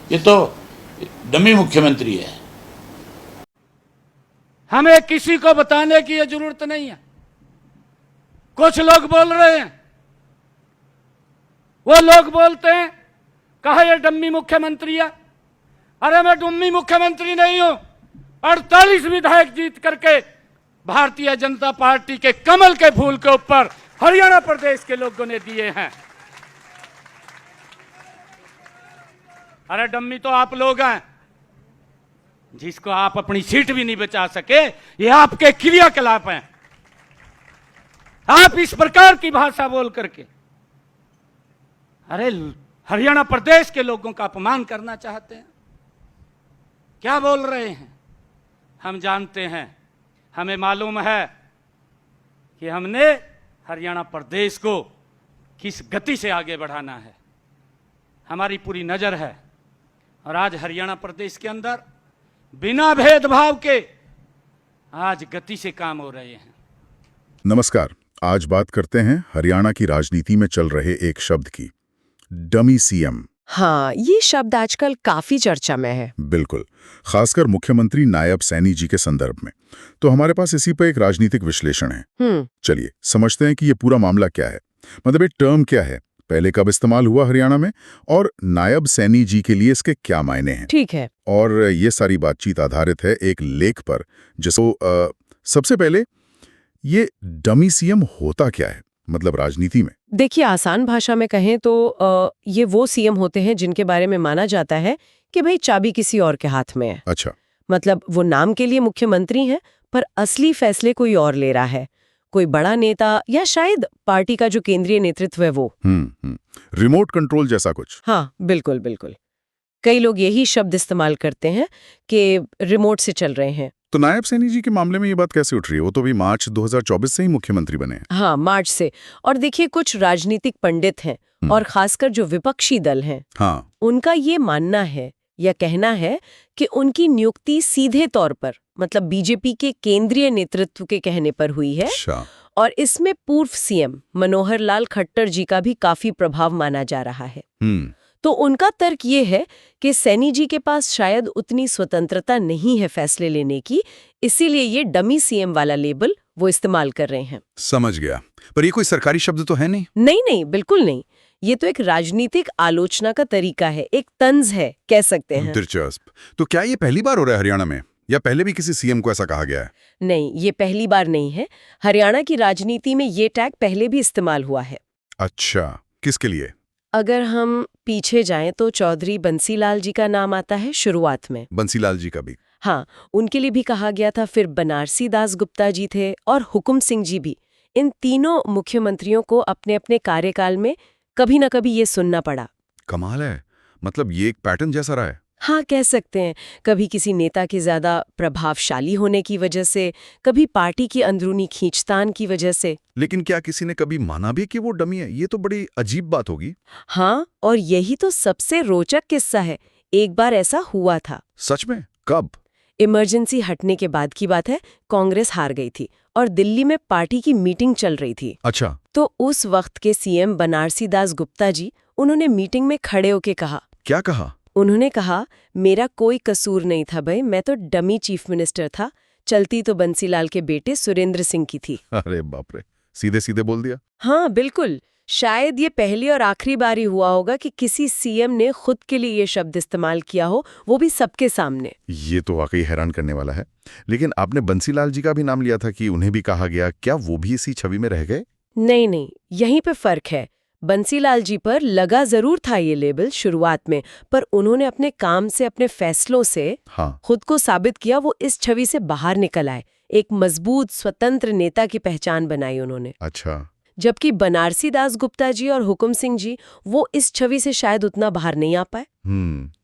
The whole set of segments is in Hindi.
ये तो डमी मुख्यमंत्री है। हमें किसी को बताने की ये जरूरत नहीं है। कुछ लोग बोल रहे हैं, वो लोग बोलते हैं कहा ये डम्मी मुख्यमंत्री है। अरे मैं डम्मी मुख्यमंत्री नहीं हूं। 48 विधायक जीत करके भारतीय जनता पार्टी के कमल के फूल के ऊपर हरियाणा प्रदेश के लोगों ने दिए हैं। अरे डम्मी तो आप लोग हैं जिसको आप अपनी सीट भी नहीं बचा सके। ये आपके क्रियाकलाप हैं। आप इस प्रकार की भाषा बोल करके अरे हरियाणा प्रदेश के लोगों का अपमान करना चाहते हैं। क्या बोल रहे हैं? हम जानते हैं, हमें मालूम है कि हमने हरियाणा प्रदेश को किस गति से आगे बढ़ाना है। हमारी पूरी नजर है और आज हरियाणा प्रदेश के अंदर बिना भेदभाव के आज गति से काम हो रहे हैं। नमस्कार, आज बात करते हैं हरियाणा की राजनीति में चल रहे एक शब्द की, डमी सीएम। हाँ, ये शब्द आजकल काफी चर्चा में है। बिल्कुल, खासकर मुख्यमंत्री नायब सैनी जी के संदर्भ में। तो हमारे पास इसी पर एक राजनीतिक विश्लेषण है। चलिए समझते हैं कि ये पूरा मामला क्या है। मतलब ये टर्म क्या है, पहले कब इस्तेमाल हुआ हरियाणा में, और नायब सैनी जी के लिए इसके क्या मायने हैं। ठीक है। और ये सारी बातचीत आधारित है एक लेख पर, जिसको सबसे पहले ये डमी सीएम होता क्या है, मतलब राजनीति में। देखिए, आसान भाषा में कहें तो ये वो सीएम होते हैं जिनके बारे में माना जाता है कि भाई चाबी किसी और के हाथ में है। अच्छा। मतलब वो नाम के लिए मुख्यमंत्री हैं, पर असली फैसले कोई और ले रहा है। कोई बड़ा नेता या शायद पार्टी का जो केंद्रीय नेतृत्व है वो। रिमोट कंट्रोल जैसा कुछ। हाँ, बिल्कुल बिल्कुल। कई लोग यही शब्द इस्तेमाल करते हैं कि रिमोट से चल रहे हैं। तो नायब सैनी जी के मामले में ये बात कैसे उठ रही है? वो तो भी मार्च 2024 से ही मुख्यमंत्री बने हैं। हाँ, मार्च से। और देखिए, कुछ राजनीतिक पंडित हैं और खासकर जो विपक्षी दल हैं, हाँ, उनका ये मानना है या कहना है कि उनकी नियुक्ति सीधे तौर पर, मतलब बीजेपी के केंद्रीय नेतृत्व के कहने पर हुई है। अच्छा। और इसमें पूर्व सीएम मनोहर लाल खट्टर जी का भी काफी प्रभाव माना जा रहा है। तो उनका तर्क ये है कि सैनी जी के पास शायद उतनी स्वतंत्रता नहीं है फैसले लेने की, इसीलिए ये डमी सीएम वाला लेबल वो इस्तेमाल कर रहे हैं। समझ गया। पर ये कोई सरकारी शब्द तो है नहीं? नहीं नहीं, बिल्कुल नहीं। ये तो एक राजनीतिक आलोचना का तरीका है, एक तंज है, कह सकते हैं। दिलचस्प। तो क्या ये पहली बार हो रहा है हरियाणा में, या पहले भी किसी सीएम को ऐसा कहा गया है? नहीं, ये पहली बार नहीं है। हरियाणा की राजनीति में ये टैग पहले भी इस्तेमाल हुआ है। अच्छा, किसके लिए? अगर हम पीछे जाएं तो चौधरी बंसीलाल जी का नाम आता है शुरुआत में। बंसीलाल जी का भी? हाँ, उनके लिए भी कहा गया था। फिर बनारसी दास गुप्ता जी थे और हुकुम सिंह जी भी। इन तीनों मुख्यमंत्रियों को अपने अपने कार्यकाल में कभी न कभी ये सुनना पड़ा। कमाल है। मतलब ये एक पैटर्न जैसा रहा है। हाँ, कह सकते हैं। कभी किसी नेता के ज्यादा प्रभावशाली होने की वजह से, कभी पार्टी की अंदरूनी खींचतान की वजह से। लेकिन क्या किसी ने कभी माना भी कि वो डमी है? ये तो बड़ी अजीब बात होगी। हाँ, और यही तो सबसे रोचक किस्सा है। एक बार ऐसा हुआ था। सच में? कब? इमरजेंसी हटने के बाद की बात है। कांग्रेस हार गई थी और दिल्ली में पार्टी की मीटिंग चल रही थी। अच्छा। तो उस वक्त के सीएम बनारसी दास गुप्ता जी, उन्होंने मीटिंग में खड़े होके कहा। क्या कहा? उन्होंने कहा, मेरा कोई कसूर नहीं था भाई, मैं तो डमी चीफ मिनिस्टर था। चलती तो बंसीलाल के बेटे सुरेंद्र सिंह की थी। अरे बाप रे, सीधे सीधे बोल दिया। हाँ, बिल्कुल। शायद ये पहली और आखिरी बार ही हुआ होगा कि किसी सीएम ने खुद के लिए ये शब्द इस्तेमाल किया हो, वो भी सबके सामने। ये तो वाकई हैरान करने वाला है। लेकिन आपने बंसीलाल जी का भी नाम लिया था कि उन्हें भी कहा गया, क्या वो भी इसी छवि में रह गए? नहीं नहीं, यहीं पे फर्क है। बंसीलाल जी पर लगा जरूर था ये लेबल शुरुआत में, पर उन्होंने अपने काम से, अपने फैसलों से खुद को साबित किया। वो इस छवि से बाहर निकल आए, एक मजबूत स्वतंत्र नेता की पहचान बनाई उन्होंने। अच्छा। जबकि बनारसी दास गुप्ता जी और हुकुम सिंह जी, वो इस छवि से शायद उतना बाहर नहीं आ पाए।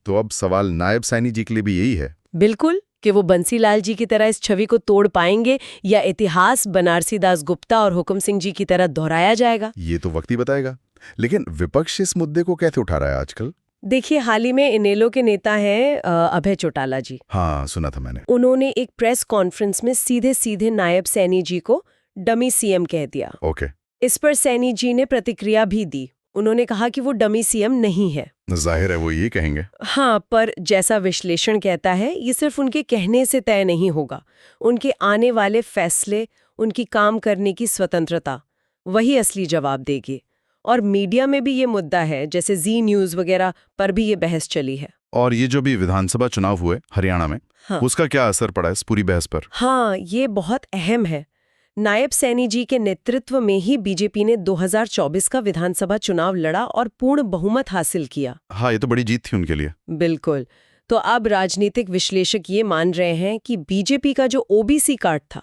तो अब सवाल नायब सैनी जी के लिए भी यही है। बिल्कुल, कि वो बंसीलाल जी की तरह इस छवि को तोड़ पाएंगे या इतिहास बनारसी दास गुप्ता और हुकुम सिंह जी की तरह दोहराया जाएगा। ये तो वक्त ही बताएगा। लेकिन विपक्ष इस मुद्दे को कैसे उठा रहा है आजकल? देखिए, हाल ही में इनेलो के नेता हैं अभय चौटाला जी। हाँ, सुना था मैंने। उन्होंने एक प्रेस कॉन्फ्रेंस में सीधे सीधे नायब सैनी जी को डमी सीएम कह दिया। ओके। इस पर सैनी जी ने प्रतिक्रिया भी दी। उन्होंने कहा कि वो डमी सीएम नहीं है। जाहिर है वो ये कहेंगे। हाँ, पर जैसा विश्लेषण कहता है, ये सिर्फ उनके कहने से तय नहीं होगा। उनके आने वाले फैसले, उनकी काम करने की स्वतंत्रता, वही असली जवाब देगी। और मीडिया में भी ये मुद्दा है, जैसे जी न्यूज़ वगैरह पर भी ये बहस चली है। और ये जो भी विधानसभा चुनाव हुए हरियाणा में, हाँ। उसका क्या असर पड़ा इस पूरी बहस पर? हाँ, ये बहुत अहम है। नायब सैनी जी के नेतृत्व में ही बीजेपी ने 2024 का विधानसभा चुनाव लड़ा और पूर्ण बहुमत हासिल किया। हाँ, ये तो बड़ी जीत थी उनके लिए। बिल्कुल। तो अब राजनीतिक विश्लेषक ये मान रहे हैं कि बीजेपी का जो ओबीसी कार्ड था,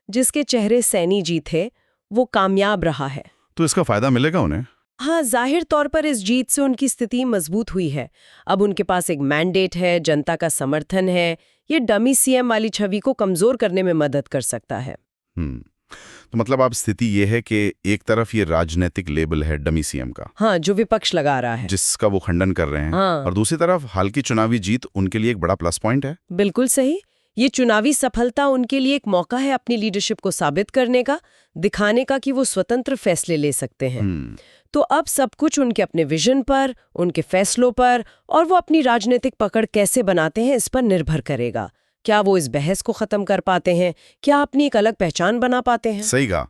जिसके चेहरे सैनी जी थे, वो कामयाब रहा है। तो इसका फायदा मिलेगा उन्हें? हाँ, जाहिर तौर पर इस जीत से उनकी स्थिति मजबूत हुई है। अब उनके पास एक मैंडेट है, जनता का समर्थन है। ये डमी सीएम वाली छवि को कमजोर करने में मदद कर सकता है। तो मतलब अब स्थिति ये है कि एक तरफ ये राजनीतिक लेबल है डमी सीएम का, हाँ, जो विपक्ष लगा रहा है, जिसका वो खंडन कर रहे हैं, हाँ। और दूसरी तरफ हाल की चुनावी जीत उनके लिए एक बड़ा प्लस पॉइंट है। बिल्कुल सही। ये चुनावी सफलता उनके लिए एक मौका है अपनी लीडरशिप को साबित करने का, दिखाने का कि वो स्वतंत्र फैसले ले सकते हैं। तो अब सब कुछ उनके अपने विजन पर, उनके फैसलों पर, और वो अपनी राजनीतिक पकड़ कैसे बनाते हैं इस पर निर्भर करेगा। क्या वो इस बहस को खत्म कर पाते हैं? क्या अपनी एक अलग पहचान बना पाते हैं? सही कहा।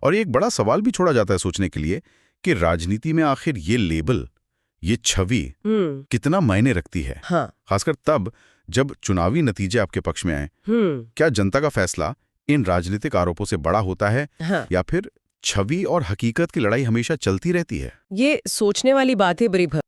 और एक बड़ा सवाल भी छोड़ा जाता है सोचने के लिए कि राजनीति में आखिर ये लेबल, ये छवि कितना मायने रखती है। हाँ। खासकर तब जब चुनावी नतीजे आपके पक्ष में आए। क्या जनता का फैसला इन राजनीतिक आरोपों से बड़ा होता है, हाँ। या फिर छवि और हकीकत की लड़ाई हमेशा चलती रहती है? ये सोचने वाली बात है बरीभर।